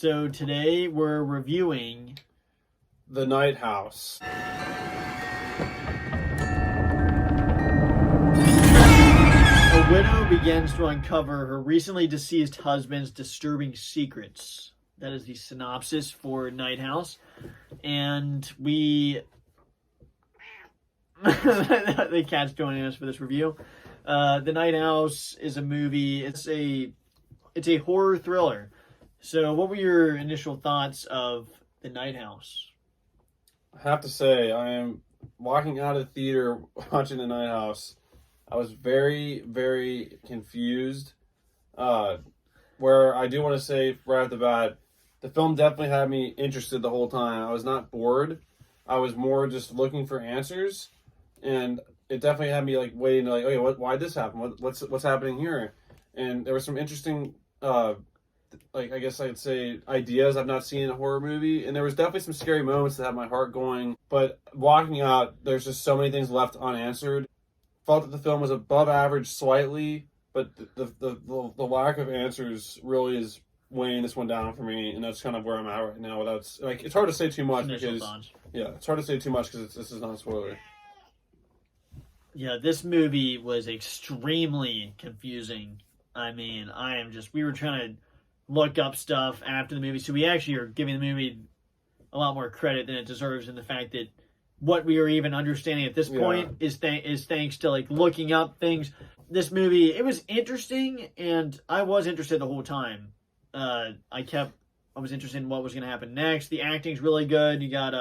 So today we're reviewing The Night House. A widow begins to uncover her recently deceased husband's disturbing secrets. That is the synopsis for Night House. And we... the cat's joining us for this review. The Night House is a movie. It's a horror thriller. So what were your initial thoughts of The Night House? I have to say, I am walking out of the theater watching The Night House. I was very, very confused. Where I do want to say right off the bat, the film definitely had me interested the whole time. I was not bored. I was more just looking for answers, and it definitely had me like waiting to okay, why did this happen? What's happening here? And there was some interesting, I guess I'd say ideas I've not seen in a horror movie, and there was definitely some scary moments that had my heart going. But walking out, there's just so many things left unanswered. Felt that the film was above average slightly, but the lack of answers really is weighing this one down for me, and that's kind of where I'm at right now. Without it's hard to say too much because it's hard to say too much because this is not a spoiler. Yeah, this movie was extremely confusing. I mean, we were trying to look up stuff after the movie, so we actually are giving the movie a lot more credit than it deserves in the fact that what we are even understanding at this point is thanks to like looking up things. This movie, it was interesting, and I was interested the whole time. I was interested in what was going to happen next. The acting's really good. You got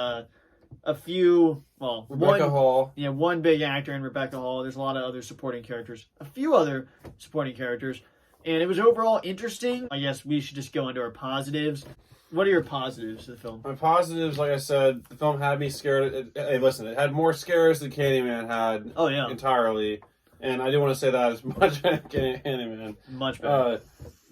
Rebecca Hall. Yeah, one big actor in Rebecca Hall. There's a lot of other supporting characters. A few other supporting characters. And it was overall interesting. I guess we should just go into our positives. What are your positives of the film? My positives, like I said, the film had me scared. Hey, listen, it had more scares than Candyman had. Oh, yeah. Entirely. And I do want to say that as much as Candyman. Much better.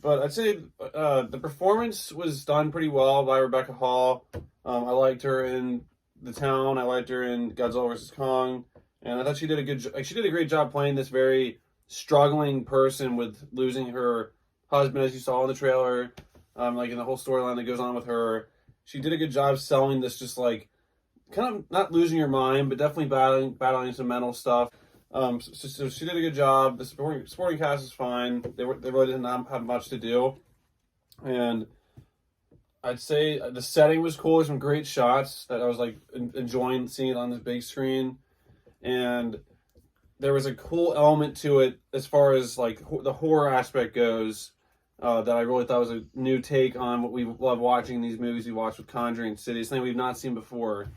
But I'd say the performance was done pretty well by Rebecca Hall. I liked her in The Town. I liked her in Godzilla vs. Kong. And I thought she did a great job playing this very struggling person with losing her husband, as you saw in the trailer. Like in the whole storyline that goes on with her. She did a good job selling this, just like kind of not losing your mind, but definitely battling some mental stuff. So she did a good job. The supporting cast is fine. They really didn't have much to do. And I'd say the setting was cool. There's some great shots that I was like enjoying seeing it on this big screen. And there was a cool element to it as far as like the horror aspect goes. That I really thought was a new take on what we love watching these movies we watch with Conjuring City, something we've not seen before.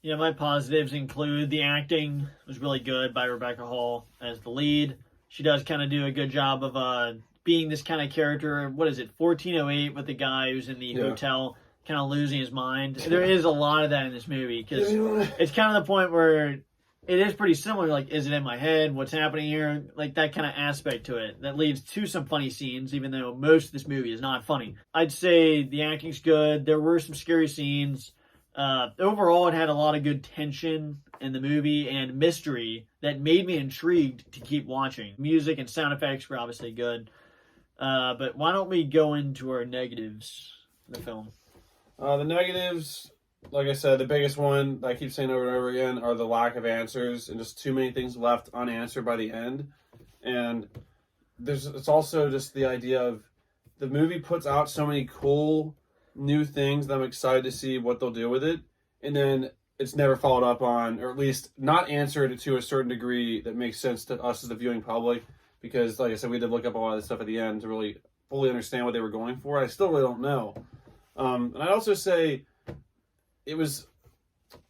Yeah, my positives include the acting was really good by Rebecca Hall as the lead. She does kind of do a good job of being this kind of character. What is it, 1408 with the guy who's in the hotel kind of losing his mind. There is a lot of that in this movie because it's kind of the point where it is pretty similar. Like, is it in my head? What's happening here? Like that kind of aspect to it that leads to some funny scenes, even though most of this movie is not funny. I'd say the acting's good. There were some scary scenes. Overall, it had a lot of good tension in the movie and mystery that made me intrigued to keep watching. Music and sound effects were obviously good. But why don't we go into our negatives of the film? The negatives, like I said, the biggest one that I keep saying over and over again are the lack of answers and just too many things left unanswered by the end. And it's also just the idea of the movie puts out so many cool new things that I'm excited to see what they'll do with it. And then it's never followed up on, or at least not answered to a certain degree that makes sense to us as the viewing public. Because, like I said, we did look up a lot of this stuff at the end to really fully understand what they were going for. I still really don't know. And I'd also say it was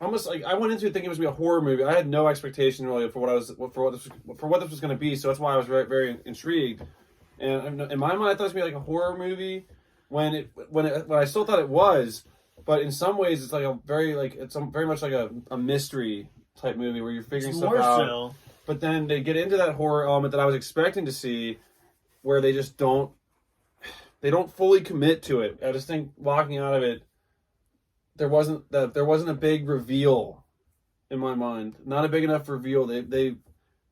almost like I went into it thinking it was going to be a horror movie. I had no expectation really for what this was going to be. So that's why I was very, very intrigued. And in my mind, I thought it was going to be like a horror movie when I still thought it was. But in some ways, it's like very much like a mystery type movie where you're figuring stuff out. So. But then they get into that horror element that I was expecting to see, where they just don't fully commit to it. I just think walking out of it, there wasn't a big reveal in my mind. Not a big enough reveal. They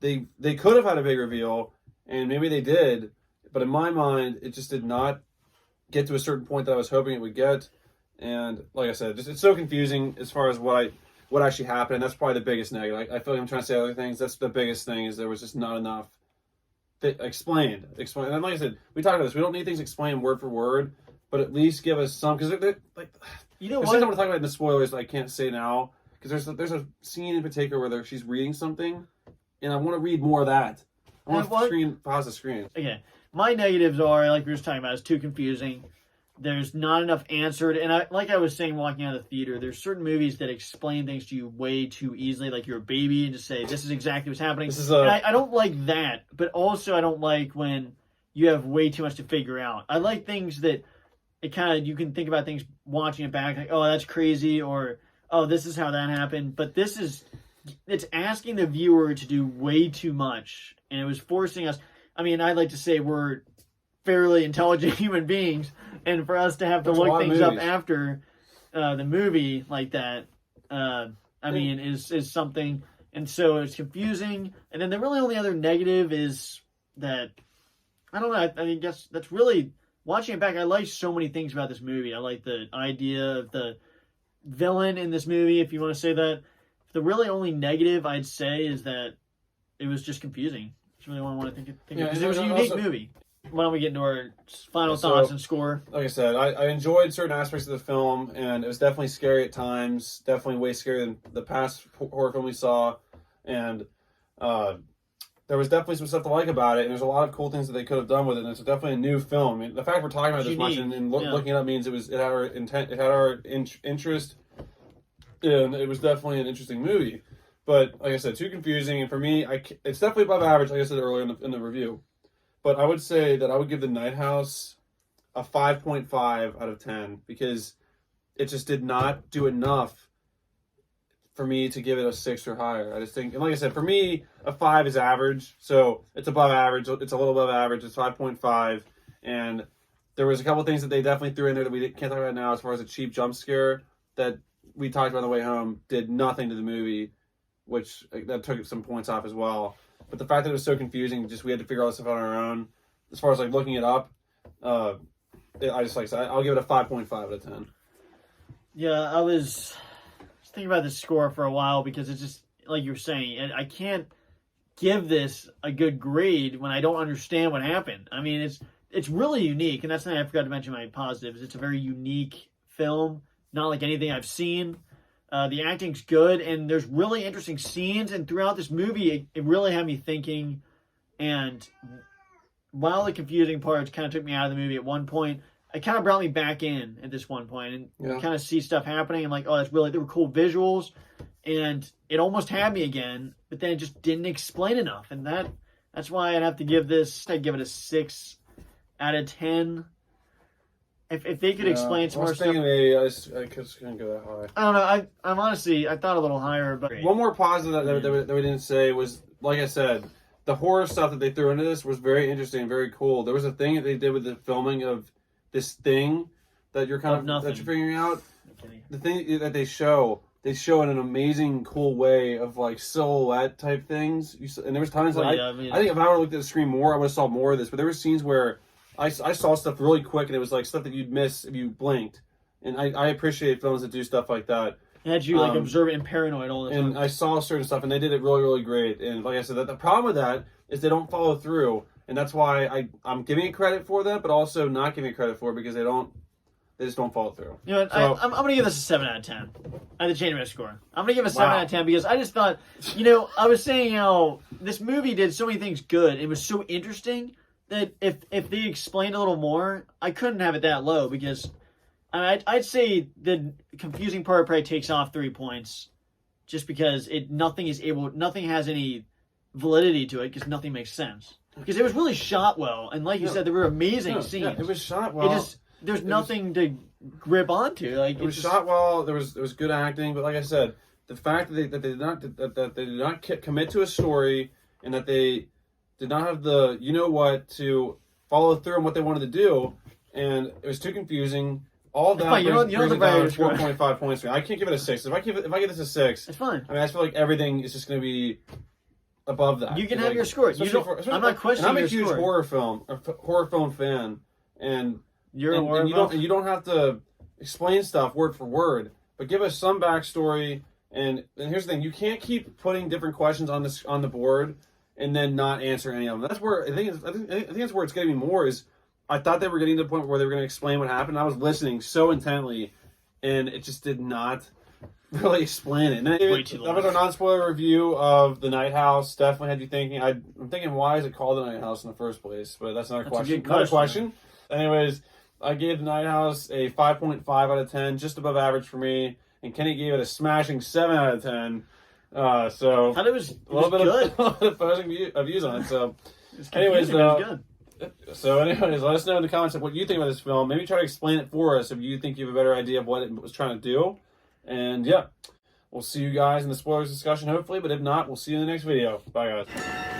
could have had a big reveal, and maybe they did, but in my mind, it just did not get to a certain point that I was hoping it would get. And like I said, it's so confusing as far as what actually happened. And that's probably the biggest negative. I feel like I'm trying to say other things. That's the biggest thing, is there was just not enough explained. And like I said, we talked about this. We don't need things explained word for word, but at least give us some, because they're like, You know there's what? things I'm going to talk about in the spoilers that I can't say now, because there's a scene in particular where she's reading something, and I want to read more of that. I want to pause the screen. Okay, my negatives are, like we were just talking about, it's too confusing. There's not enough answered, and like I was saying walking out of the theater, there's certain movies that explain things to you way too easily, like you're a baby, and just say, this is exactly what's happening. I don't like that, but also I don't like when you have way too much to figure out. I like things that it kind of, you can think about things watching it back, like, oh, that's crazy, or, oh, this is how that happened, but it's asking the viewer to do way too much, and it was forcing us. I mean, I'd like to say we're fairly intelligent human beings, and for us to have to look things up after the movie like that, I mean, is something. And so it's confusing. And then the really only other negative is that, I don't know, I guess that's really, watching it back, I like so many things about this movie. I like the idea of the villain in this movie, if you want to say that. The really only negative I'd say is that it was just confusing. That's really what I want to think of, because it was a unique movie. Why don't we get into our final thoughts and score? Like I said, I enjoyed certain aspects of the film, and it was definitely scary at times. Definitely way scarier than the past horror film we saw. And there was definitely some stuff to like about it, and there's a lot of cool things that they could have done with it. And it's definitely a new film. I mean, the fact we're talking about this much and looking it up means it had our intent, it had our interest, and it was definitely an interesting movie. But like I said, too confusing, and for me, it's definitely above average. Like I said earlier in the review. But I would say that I would give The Night House a 5.5 out of 10, because it just did not do enough for me to give it a 6 or higher. I just think, and like I said, for me, a 5 is average. So it's above average. It's a little above average. It's 5.5. And there was a couple things that they definitely threw in there that we can't talk about now, as far as a cheap jump scare that we talked about on the way home did nothing to the movie, which that took some points off as well. But the fact that it was so confusing, just we had to figure all this stuff out on our own. As far as like looking it up, I just like I said, I'll give it a 5.5 out of 10. Yeah, I was thinking about this score for a while, because it's just like you were saying, I can't give this a good grade when I don't understand what happened. I mean, it's really unique, and that's something I forgot to mention my positives. It's a very unique film, not like anything I've seen. The acting's good, and there's really interesting scenes, and throughout this movie, it really had me thinking. And while the confusing parts kind of took me out of the movie at one point, it kind of brought me back in at this one point, and you kind of see stuff happening, and like, oh, that's really, there were cool visuals, and it almost had me again, but then it just didn't explain enough, and that's why I'd have to give I'd give it a 6 out of 10. If they could explain some more stuff. Maybe I couldn't go that high. I don't know. I'm honestly, I thought a little higher, but one more positive that we didn't say was, like I said, the horror stuff that they threw into this was very interesting, very cool. There was a thing that they did with the filming of this thing that you're that you're figuring out. The thing that they show in an amazing, cool way of like silhouette type things. And there was times I think if I would have looked at the screen more, I would have saw more of this. But there were scenes where I saw stuff really quick, and it was like stuff that you'd miss if you blinked. And I appreciate films that do stuff like that. It had you like observant and paranoid all the time. And I saw certain stuff, and they did it really, really great. And like I said, the problem with that is they don't follow through. And that's why I'm giving it credit for that, but also not giving it credit for it because they just don't follow through. You know what? So, I'm going to give this a 7 out of 10. I had to change my score. I'm going to give it a 7 out of 10 because I just thought, I was saying how this movie did so many things good. It was so interesting that if they explained a little more, I couldn't have it that low, because I'd say the confusing part probably takes off 3 points, just because nothing has any validity to it, because nothing makes sense. Because it was really shot well, and like you said, there were amazing scenes. Yeah, it was shot well. There's nothing to grip onto. Like it was shot well. There was good acting, but like I said, the fact that they did not commit to a story, and that they did not have the to follow through on what they wanted to do, and it was too confusing. All that brings it down to 4.5 points. I can't give it a 6. If I give this a 6, it's fine. I mean, I feel like everything is just going to be above that. You can have your score. I'm not questioning your score. I'm a huge horror film fan, and You're and, aware and you don't have to explain stuff word for word, but give us some backstory. And here's the thing: you can't keep putting different questions on the board and then not answer any of them. That's where I think that's where it's getting me more. Is I thought they were getting to the point where they were going to explain what happened. I was listening so intently, and it just did not really explain it. And then, Way too that long. was our non-spoiler review of The Night House. Definitely had you thinking. I'm thinking, why is it called The Night House in the first place? But that's another That's a question. good Another question. question. Anyways, I gave The Night House a 5.5 out of 10, just above average for me. And Kenny gave it a smashing 7 out of 10. I So thought it was a little bit good. of opposing views on it. So, It's anyways, confusing, but it was good. let us know in the comments of what you think about this film. Maybe try to explain it for us if you think you have a better idea of what it was trying to do. And yeah, we'll see you guys in the spoilers discussion, hopefully. But if not, we'll see you in the next video. Bye, guys.